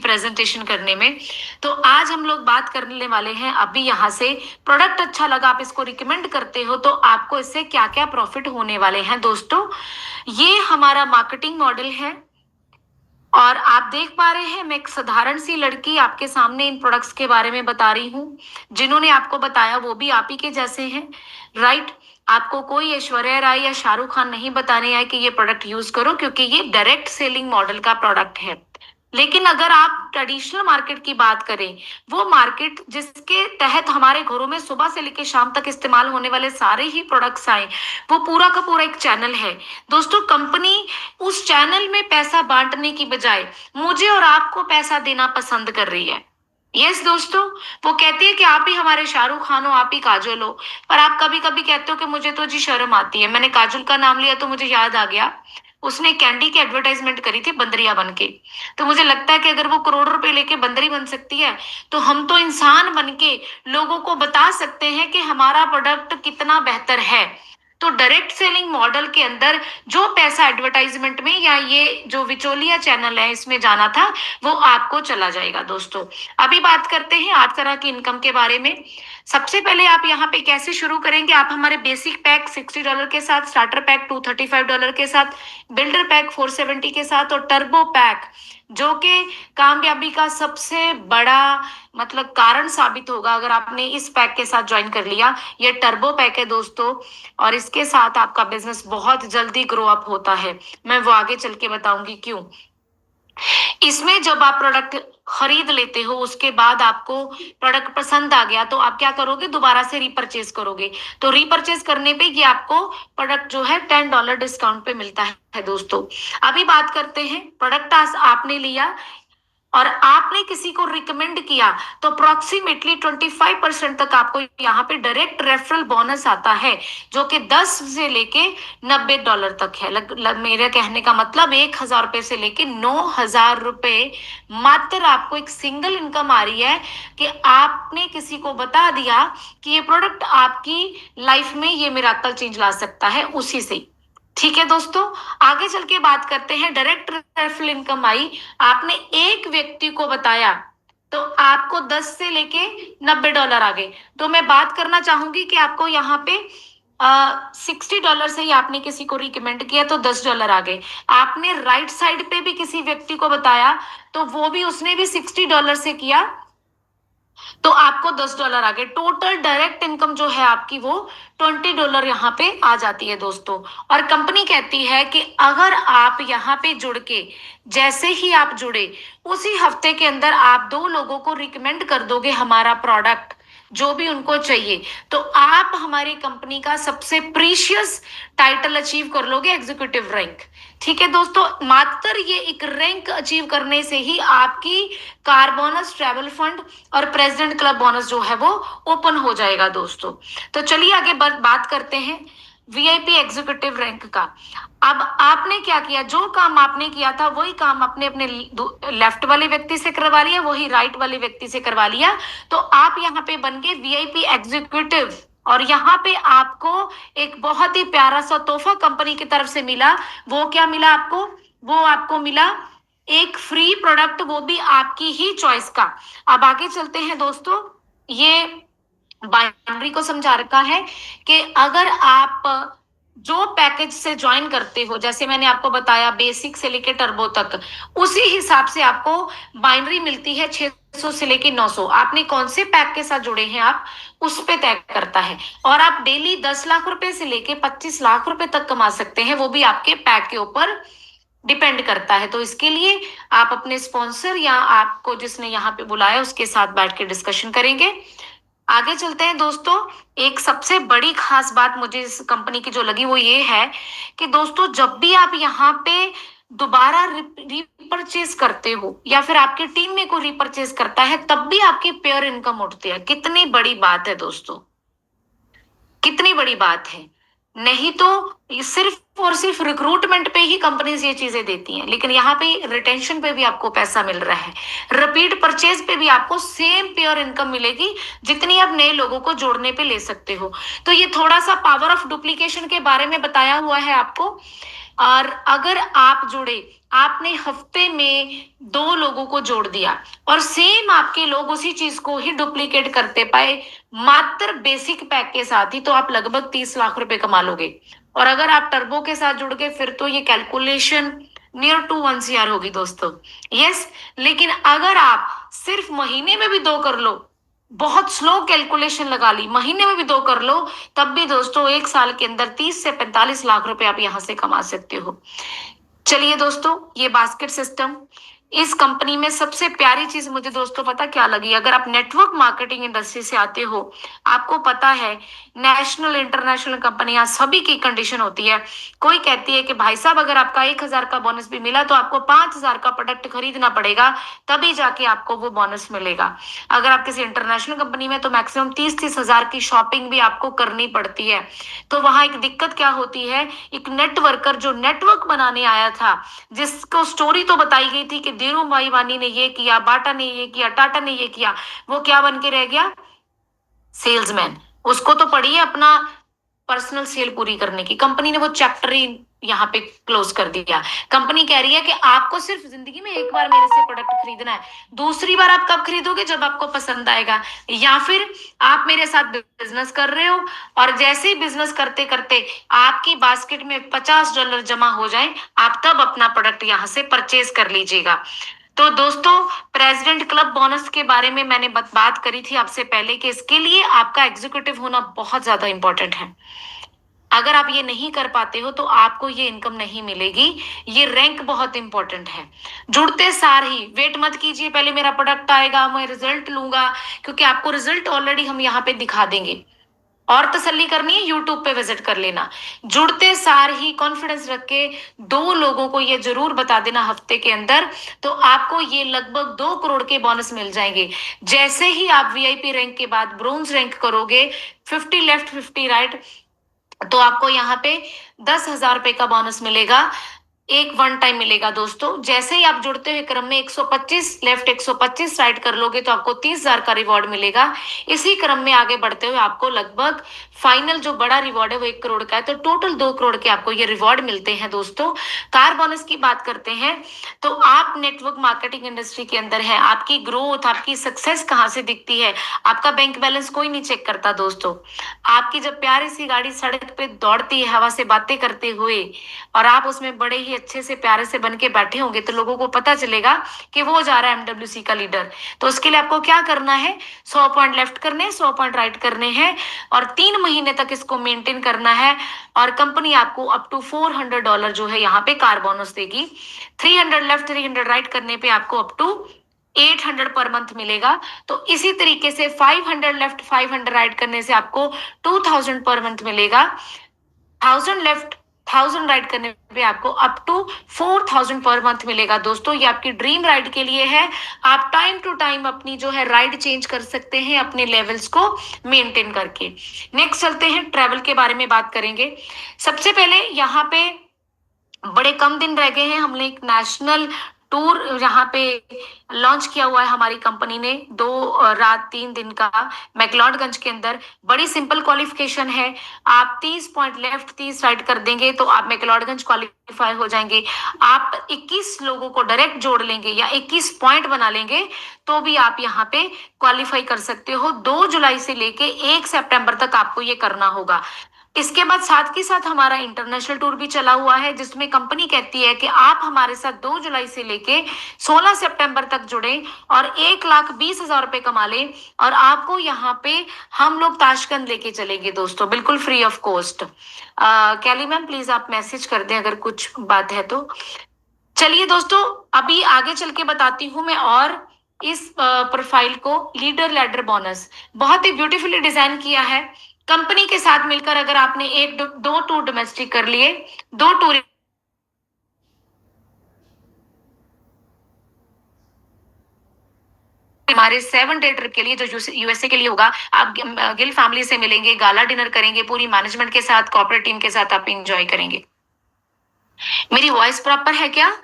Presentation करने में। तो आज हम लोग बात करने वाले हैं अभी यहाँ से, प्रोडक्ट अच्छा लगा, आप इसको रिकमेंड करते हो तो आपको इससे क्या क्या प्रॉफिट होने वाले हैं। दोस्तों, ये हमारा मार्केटिंग मॉडल है और आप देख पा रहे हैं मैं एक साधारण सी लड़की आपके सामने इन प्रोडक्ट्स के बारे में बता रही हूँ। जिन्होंने आपको बताया वो भी आप ही के जैसे हैं, राइट। आपको कोई ऐश्वर्या राय या शाहरुख खान नहीं बताने आए कि ये प्रोडक्ट यूज करो, क्योंकि ये डायरेक्ट सेलिंग मॉडल का प्रोडक्ट है। लेकिन अगर आप ट्रेडिशनल मार्केट की बात करें, वो मार्केट जिसके तहत हमारे घरों में सुबह से लेकर शाम तक इस्तेमाल होने वाले सारे ही प्रोडक्ट्स आए, वो पूरा का पूरा एक चैनल है। दोस्तों, कंपनी उस चैनल में पैसा बांटने की बजाय मुझे और आपको पैसा देना पसंद कर रही है। यस दोस्तों, वो कहती है कि आप ही हमारे शाहरुख खान हो, आप ही काजल हो। पर आप कभी कभी कहते हो कि मुझे तो जी शर्म आती है। मैंने काजल का नाम लिया तो मुझे याद आ गया, उसने कैंडी की एडवर्टाइजमेंट करी थी बंदरिया बन के। तो मुझे लगता है कि अगर वो करोड़ रुपए लेके बंदरी बन सकती है, तो हम तो इंसान बन के लोगों को बता सकते हैं कि हमारा प्रोडक्ट कितना बेहतर है। तो डायरेक्ट सेलिंग मॉडल के अंदर जो पैसा एडवर्टाइजमेंट में या ये जो बिचौलिया चैनल है इसमें जाना था, वो आपको चला जाएगा। दोस्तों, अभी बात करते हैं 8 तरह की इनकम के बारे में। सबसे पहले आप यहाँ पे कैसे शुरू करेंगे, आप हमारे बेसिक पैक $60 के साथ, स्टार्टर पैक $235 के साथ, बिल्डर पैक $470 के साथ और टर्बो पैक जो कि कामयाबी का सबसे बड़ा मतलब कारण साबित होगा अगर आपने इस पैक के साथ ज्वाइन कर लिया। ये टर्बो पैक है दोस्तों, और इसके साथ आपका बिजनेस बहुत जल्दी ग्रो अप होता है। मैं वो आगे चल के बताऊंगी क्यों। इसमें जब आप प्रोडक्ट खरीद लेते हो, उसके बाद आपको प्रोडक्ट पसंद आ गया, तो आप क्या करोगे, दोबारा से रीपरचेज करोगे। तो रीपरचेज करने पे ये आपको प्रोडक्ट जो है $10 डिस्काउंट पे मिलता है। दोस्तों, अभी बात करते हैं, प्रोडक्ट आपने लिया और आपने किसी को रिकमेंड किया, तो अप्रोक्सीमेटली 25% तक आपको यहाँ पे डायरेक्ट रेफरल बोनस आता है, जो कि 10 से लेके $90 तक है। मेरे कहने का मतलब 1,000 रुपए से लेके 9,000 रुपए मात्र आपको एक सिंगल इनकम आ रही है कि आपने किसी को बता दिया कि ये प्रोडक्ट आपकी लाइफ में ये मिराकल चेंज ला सकता है उसी से। ठीक है दोस्तों, आगे चल के बात करते हैं। डायरेक्ट रेफरल इनकम आई, आपने एक व्यक्ति को बताया तो आपको 10 से लेके $90 आ गए। तो मैं बात करना चाहूंगी कि आपको यहाँ पे $60 से ही आपने किसी को रिकमेंड किया तो $10 आ गए। आपने राइट साइड पे भी किसी व्यक्ति को बताया तो वो भी उसने भी $60 से किया तो आपको $10 आ गए। टोटल डायरेक्ट इनकम जो है आपकी वो $20 यहाँ पे आ जाती है दोस्तों। और कंपनी कहती है कि अगर आप यहाँ पे जुड़ के, जैसे ही आप जुड़े उसी हफ्ते के अंदर आप 2 लोगों को रिकमेंड कर दोगे हमारा प्रोडक्ट जो भी उनको चाहिए, तो आप हमारी कंपनी का सबसे प्रीशियस टाइटल अचीव कर लोगे, एग्जीक्यूटिव रैंक। ठीक है दोस्तों, मात्र ये एक रैंक अचीव करने से ही आपकी कार बोनस, ट्रैवल फंड और प्रेसिडेंट क्लब बोनस जो है वो ओपन हो जाएगा दोस्तों। तो चलिए आगे बात करते हैं वीआईपी एग्जीक्यूटिव रैंक का। अब आपने क्या किया, जो काम आपने किया था वही काम आपने अपने लेफ्ट वाले व्यक्ति से करवा लिया, वही राइट वाले व्यक्ति से करवा लिया, तो आप यहाँ पे बन गए वीआईपी एग्जीक्यूटिव। और यहाँ पे आपको एक बहुत ही प्यारा सा तोहफा कंपनी की तरफ से मिला। वो क्या मिला आपको, वो आपको मिला एक फ्री प्रोडक्ट, वो भी आपकी ही चॉइस का। अब आगे चलते हैं दोस्तों, ये बाइनरी को समझा रखा है कि अगर आप जो पैकेज से ज्वाइन करते हो, जैसे मैंने आपको बताया बेसिक से लेके टर्बो तक, उसी हिसाब से आपको बाइनरी मिलती है 600 से लेके 900। आपने कौन से पैक के साथ जुड़े हैं आप उस पे तय करता है। और आप डेली 10 लाख रुपए से लेके 25 लाख रुपए तक कमा सकते हैं, वो भी आपके पैक के ऊपर डिपेंड करता है। तो इसके लिए आप अपने स्पॉन्सर या आपको जिसने यहाँ पे बुलाया उसके साथ बैठ के डिस्कशन करेंगे। आगे चलते हैं दोस्तों, एक सबसे बड़ी खास बात मुझे इस कंपनी की जो लगी वो ये है कि दोस्तों जब भी आप यहाँ पे दोबारा रीपरचेज करते हो या फिर आपकी टीम में कोई रीपरचेज करता है, तब भी आपकी पेयर इनकम उठती है। कितनी बड़ी बात है दोस्तों, कितनी बड़ी बात है। नहीं तो ये सिर्फ और सिर्फ रिक्रूटमेंट पे ही कंपनीज ये चीजें देती हैं, लेकिन यहाँ पे रिटेंशन पे भी आपको पैसा मिल रहा है, रिपीट परचेज पे भी आपको सेम पेयर इनकम मिलेगी जितनी आप नए लोगों को जोड़ने पे ले सकते हो। तो ये थोड़ा सा पावर ऑफ डुप्लीकेशन के बारे में बताया हुआ है आपको। और अगर आप जुड़े, आपने हफ्ते में 2 लोगों को जोड़ दिया और सेम आपके लोग उसी चीज को ही डुप्लीकेट करते पाए मात्र बेसिक पैक के साथ ही, तो आप लगभग 30 लाख रुपए कमा लोगे। और अगर आप टर्बो के साथ जुड़ गए फिर तो ये कैलकुलेशन नियर टू 1 CR होगी दोस्तों। यस, लेकिन अगर आप सिर्फ महीने में भी 2 कर लो, बहुत स्लो कैलकुलेशन लगा ली, महीने में भी 2 कर लो, तब भी दोस्तों 1 साल के अंदर 30 से 45 लाख रुपए आप यहां से कमा सकते हो। चलिए दोस्तों, ये बास्केट सिस्टम, इस कंपनी में सबसे प्यारी चीज मुझे दोस्तों पता क्या लगी, अगर आप नेटवर्क मार्केटिंग इंडस्ट्री से आते हो, आपको पता है नेशनल इंटरनेशनल कंपनियां सभी की कंडीशन होती है। कोई कहती है कि भाई साहब अगर आपका 1,000 का बोनस भी मिला तो आपको 5,000 का प्रोडक्ट खरीदना पड़ेगा, तभी जाके आपको वो बोनस मिलेगा। अगर आप किसी इंटरनेशनल कंपनी में तो मैक्सिमम 30-30 हजार की शॉपिंग भी आपको करनी पड़ती है। तो वहां एक दिक्कत क्या होती है, एक नेटवर्कर जो नेटवर्क बनाने आया था, जिसको स्टोरी तो बताई गई थी कि धीरू भाई वानी ने ये किया, बाटा ने ये किया, टाटा ने ये किया, वो क्या बन के रह गया, सेल्समैन। उसको तो पड़ी है अपना पर्सनल सेल पूरी करने की, कंपनी ने वो चैप्टर ही यहाँ पे क्लोज कर दिया। कंपनी कह रही है कि आपको सिर्फ जिंदगी में एक बार मेरे से प्रोडक्ट खरीदना है, दूसरी बार आप कब खरीदोगे, जब आपको पसंद आएगा, या फिर आप मेरे साथ बिजनेस कर रहे हो और जैसे ही बिजनेस करते करते आपकी बास्केट में $50 जमा हो जाए, आप तब अपना प्रोडक्ट यहाँ से परचेज कर लीजिएगा। तो दोस्तों, प्रेसिडेंट क्लब बोनस के बारे में मैंने बात करी थी आपसे पहले कि इसके लिए आपका एग्जीक्यूटिव होना बहुत ज्यादा इंपॉर्टेंट है। अगर आप ये नहीं कर पाते हो तो आपको ये इनकम नहीं मिलेगी। ये रैंक बहुत इंपॉर्टेंट है। जुड़ते सार ही वेट मत कीजिए पहले मेरा प्रोडक्ट आएगा मैं रिजल्ट लूंगा, क्योंकि आपको रिजल्ट ऑलरेडी हम यहाँ पे दिखा देंगे। और तसल्ली करनी है, यूट्यूब पे विजिट कर लेना। जुड़ते सार ही कॉन्फिडेंस रख के 2 लोगों को ये जरूर बता देना हफ्ते के अंदर, तो आपको ये लगभग 2 करोड़ के बोनस मिल जाएंगे। जैसे ही आप वीआईपी रैंक के बाद ब्रोंज रैंक करोगे, 50 लेफ्ट 50 राइट, तो आपको यहाँ पे 10,000 रुपए का बोनस मिलेगा, एक वन टाइम मिलेगा दोस्तों। जैसे ही आप जुड़ते हुए क्रम में 125 लेफ्ट 125 राइट कर लोगे तो आपको 30,000 का रिवॉर्ड मिलेगा। इसी क्रम में आगे बढ़ते हुए आपको लगभग फाइनल जो बड़ा रिवॉर्ड है वो 1 करोड़ का है, तो टोटल 2 करोड़ के आपको ये रिवॉर्ड मिलते हैं दोस्तों। कार बोनस की बात करते हैं तो आप नेटवर्क मार्केटिंग इंडस्ट्री के अंदर है, आपकी ग्रोथ आपकी सक्सेस कहाँ से दिखती है, आपका बैंक बैलेंस कोई नहीं चेक करता दोस्तों। आपकी जब प्यारी सी गाड़ी सड़क पे दौड़ती है हवा से बातें करते हुए और आप उसमें बड़े ही अच्छे से प्यारे से बन के बैठे होंगे, तो लोगों को पता चलेगा कि वो जा रहा है एमडब्ल्यूसी का लीडर। तो उसके लिए आपको क्या करना है, 100 पॉइंट लेफ्ट करने हैं, 100 पॉइंट राइट करने हैं और 3 महीने तक इसको मेंटेन करना है। और कंपनी आपको अप टू $400 जो है यहाँ पे कार बोनस देगी। 300 लेफ्ट 300 राइट करने पे आपको अप टू 800 पर मंथ मिलेगा। तो इसी तरीके से 500 लेफ्ट 500 राइट करने से आपको 2000 पर मंथ मिलेगा। 1000 लेफ्ट 1000 राइड करने पे आपको अप टू 4000 पर मंथ मिलेगा दोस्तों। ये आपकी ड्रीम राइड के लिए है। आप टाइम टू टाइम अपनी जो है राइड चेंज कर सकते हैं अपने लेवल्स को मेंटेन करके। नेक्स्ट चलते हैं, ट्रैवल के बारे में बात करेंगे। सबसे पहले यहाँ पे बड़े कम दिन रह गए हैं, हमने एक नेशनल टूर यहाँ पे लॉन्च किया हुआ है हमारी कंपनी ने, 2 रात 3 दिन का मैक्लोडगंज के अंदर। बड़ी सिंपल क्वालिफिकेशन है, आप 30 पॉइंट लेफ्ट 30 राइट कर देंगे तो आप मैक्लोडगंज क्वालिफाई हो जाएंगे। आप 21 लोगों को डायरेक्ट जोड़ लेंगे या 21 पॉइंट बना लेंगे तो भी आप यहाँ पे क्वालिफाई कर सकते हो। 2 जुलाई से लेके 1 सितंबर तक आपको ये करना होगा। इसके बाद साथ के साथ हमारा इंटरनेशनल टूर भी चला हुआ है, जिसमें कंपनी कहती है कि आप हमारे साथ 2 जुलाई से लेके 16 सितंबर तक जुड़े और 1,20,000 रुपए कमा लें और आपको यहाँ पे हम लोग ताशकंद लेके चलेंगे दोस्तों, बिल्कुल free of cost. Kelly ma'am please आप मैसेज कर दें अगर कुछ बात है तो। चलिए दोस्तों, अभी आगे चल के बताती हूँ मैं। और इस प्रोफाइल को लीडर लैडर बोनस बहुत ही ब्यूटीफुली डिजाइन किया है कंपनी के साथ मिलकर। अगर आपने 1 2 टूर डोमेस्टिक कर लिए, 2 टूर हमारे 7 डे ट्रिप के लिए जो यूएसए के लिए होगा, आप गिल फैमिली से मिलेंगे, गाला डिनर करेंगे, पूरी मैनेजमेंट के साथ कॉर्पोरेट टीम के साथ आप इंजॉय करेंगे। मेरी वॉइस प्रॉपर है क्या?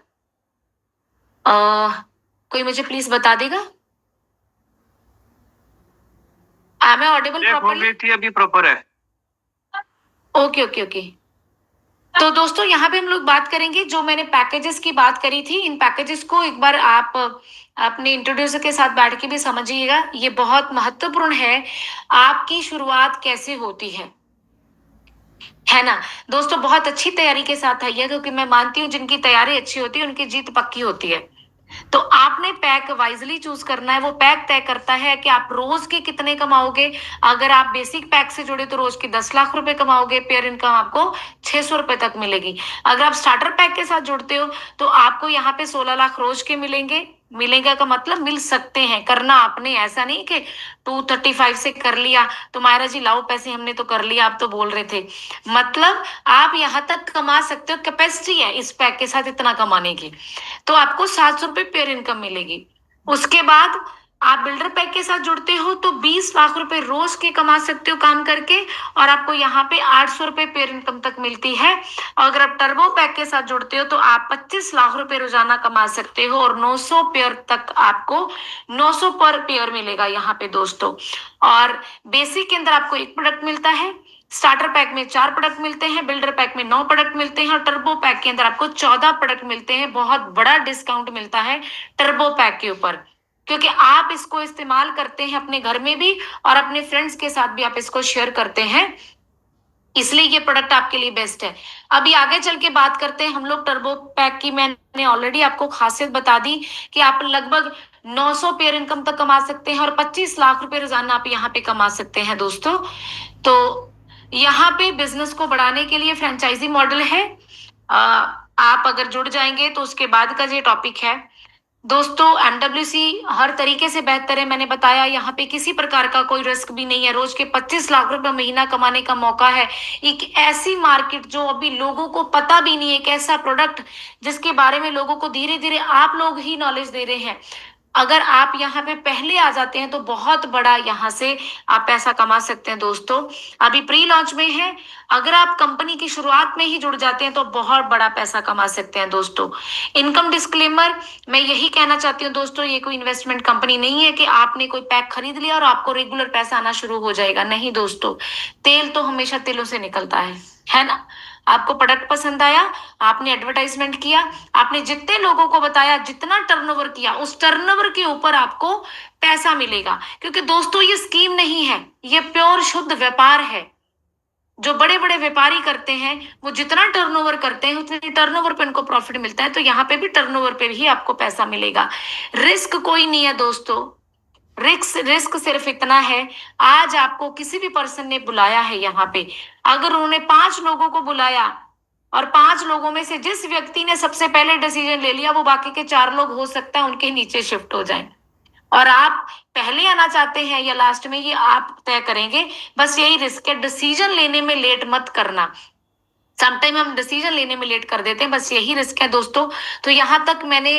कोई मुझे प्लीज बता देगा, आई एम ऑडिबल प्रॉपर्ली? अभी प्रॉपर है। Okay okay okay. तो दोस्तों यहाँ पे हम लोग बात करेंगे, जो मैंने पैकेजेस की बात करी थी, इन पैकेजेस को एक बार आप अपने इंट्रोड्यूसर के साथ बैठ के भी समझिएगा। ये बहुत महत्वपूर्ण है, आपकी शुरुआत कैसे होती है ना? दोस्तों बहुत अच्छी तैयारी के साथ आइए, क्योंकि मैं मानती हूँ जिनकी तैयारी अच्छी होती है उनकी जीत पक्की होती है। तो आपने पैक वाइजली चूज करना है। वो पैक तय करता है कि आप रोज के कितने कमाओगे। अगर आप बेसिक पैक से जुड़े तो रोज के 10 लाख रुपए कमाओगे, पेयर इनकम आपको 600 रुपए तक मिलेगी। अगर आप स्टार्टर पैक के साथ जुड़ते हो तो आपको यहाँ पे 16 लाख रोज के मिलेंगे। मिलेगा का मतलब मिल सकते हैं, करना आपने, ऐसा नहीं कि 235 से कर लिया तो मायरा जी लाओ पैसे, हमने तो कर लिया, आप तो बोल रहे थे। मतलब आप यहाँ तक कमा सकते हो, कैपेसिटी है इस पैक के साथ इतना कमाने की। तो आपको 700 रुपए पेयर इनकम मिलेगी। उसके बाद आप बिल्डर पैक के साथ जुड़ते हो तो 20 लाख रुपए रोज के कमा सकते हो काम करके, और आपको यहाँ पे 800 रुपए पेयर इनकम तक मिलती है। और अगर आप टर्बो पैक के साथ जुड़ते हो तो आप 25 लाख रुपए रोजाना कमा सकते हो, और 900 पेयर तक आपको 900 पर पेयर मिलेगा यहाँ पे दोस्तों। और बेसिक के अंदर आपको एक प्रोडक्ट मिलता है, स्टार्टर पैक में 4 प्रोडक्ट मिलते हैं, बिल्डर पैक में 9 प्रोडक्ट मिलते हैं, और टर्बो पैक के अंदर आपको 14 प्रोडक्ट मिलते हैं। बहुत बड़ा डिस्काउंट मिलता है टर्बो पैक के ऊपर, क्योंकि आप इसको इस्तेमाल करते हैं अपने घर में भी और अपने फ्रेंड्स के साथ भी आप इसको शेयर करते हैं, इसलिए ये प्रोडक्ट आपके लिए बेस्ट है। अभी आगे चल के बात करते हैं हम लोग टर्बो पैक की। मैंने ऑलरेडी आपको खासियत बता दी कि आप लगभग 900 पेयर इनकम तक कमा सकते हैं, और 25 लाख रुपए रोजाना आप यहाँ पे कमा सकते हैं दोस्तों। तो यहाँ पे बिजनेस को बढ़ाने के लिए फ्रेंचाइजी मॉडल है। आप अगर जुड़ जाएंगे तो उसके बाद का ये टॉपिक है दोस्तों। एमडब्ल्यूसी हर तरीके से बेहतर है, मैंने बताया, यहाँ पे किसी प्रकार का कोई रिस्क भी नहीं है। रोज के 25 लाख रुपए महीना कमाने का मौका है। एक ऐसी मार्केट जो अभी लोगों को पता भी नहीं है, एक ऐसा प्रोडक्ट जिसके बारे में लोगों को धीरे धीरे आप लोग ही नॉलेज दे रहे हैं। अगर आप यहाँ पे पहले आ जाते हैं तो बहुत बड़ा यहाँ से आप पैसा कमा सकते हैं दोस्तों। अभी प्री लॉन्च में है, अगर आप कंपनी की शुरुआत में ही जुड़ जाते हैं तो बहुत बड़ा पैसा कमा सकते हैं दोस्तों। इनकम डिस्क्लेमर, मैं यही कहना चाहती हूँ दोस्तों, ये कोई इन्वेस्टमेंट कंपनी नहीं है कि आपने कोई पैक खरीद लिया और आपको रेगुलर पैसा आना शुरू हो जाएगा। नहीं दोस्तों, तेल तो हमेशा तिलों से निकलता है ना? आपको प्रोडक्ट पसंद आया, आपने एडवर्टाइजमेंट किया, आपने जितने लोगों को बताया, जितना टर्नओवर किया, उस टर्नओवर के ऊपर आपको पैसा मिलेगा। क्योंकि दोस्तों ये स्कीम नहीं है, ये प्योर शुद्ध व्यापार है। जो बड़े बड़े व्यापारी करते हैं वो जितना टर्नओवर करते हैं उतने टर्नओवर पे उनको प्रॉफिट मिलता है, तो यहाँ पे भी टर्नओवर पे ही आपको पैसा मिलेगा। रिस्क कोई नहीं है दोस्तों। रिस्क सिर्फ इतना है, आज आपको किसी भी पर्सन ने बुलाया है यहाँ पे, अगर उन्होंने 5 लोगों को बुलाया और 5 लोगों में से जिस व्यक्ति ने सबसे पहले डिसीजन ले लिया, वो बाकी के 4 लोग हो सकता है उनके नीचे शिफ्ट हो जाएं। और आप पहले आना चाहते हैं या लास्ट में, ये आप तय करेंगे। बस यही रिस्क है, डिसीजन लेने में लेट मत करना। समटाइम हम डिसीजन लेने में लेट कर देते हैं, बस यही रिस्क है दोस्तों। तो यहाँ तक मैंने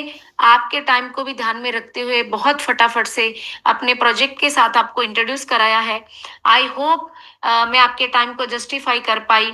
आपके टाइम को भी ध्यान में रखते हुए बहुत फटाफट से अपने प्रोजेक्ट के साथ आपको इंट्रोड्यूस कराया है। आई होप मैं आपके टाइम को जस्टिफाई कर पाई।